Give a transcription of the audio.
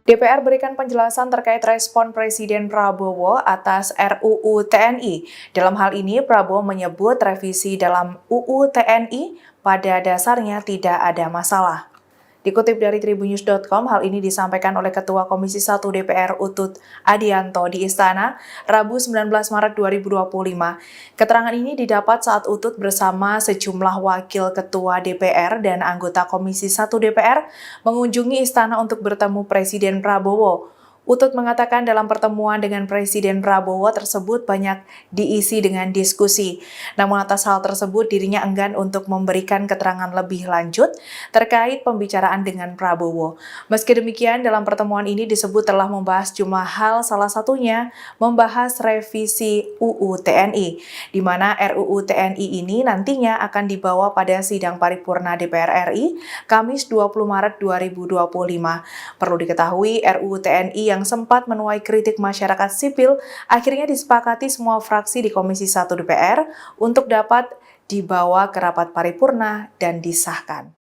DPR berikan penjelasan terkait respon Presiden Prabowo atas RUU TNI. Dalam hal ini, Prabowo menyebut revisi dalam UU TNI pada dasarnya tidak ada masalah. Dikutip dari tribunnews.com, hal ini disampaikan oleh Ketua Komisi 1 DPR Utut Adianto di Istana, Rabu 19 Maret 2025. Keterangan ini didapat saat Utut bersama sejumlah wakil Ketua DPR dan anggota Komisi 1 DPR mengunjungi Istana untuk bertemu Presiden Prabowo. Utut mengatakan dalam pertemuan dengan Presiden Prabowo tersebut banyak diisi dengan diskusi. Namun atas hal tersebut dirinya enggan untuk memberikan keterangan lebih lanjut terkait pembicaraan dengan Prabowo. Meski demikian, dalam pertemuan ini disebut telah membahas jumlah hal, salah satunya membahas revisi UU TNI, di mana RUU TNI ini nantinya akan dibawa pada sidang paripurna DPR RI Kamis 20 Maret 2025. Perlu diketahui, RUU TNI yang sempat menuai kritik masyarakat sipil akhirnya disepakati semua fraksi di Komisi 1 DPR untuk dapat dibawa ke rapat paripurna dan disahkan.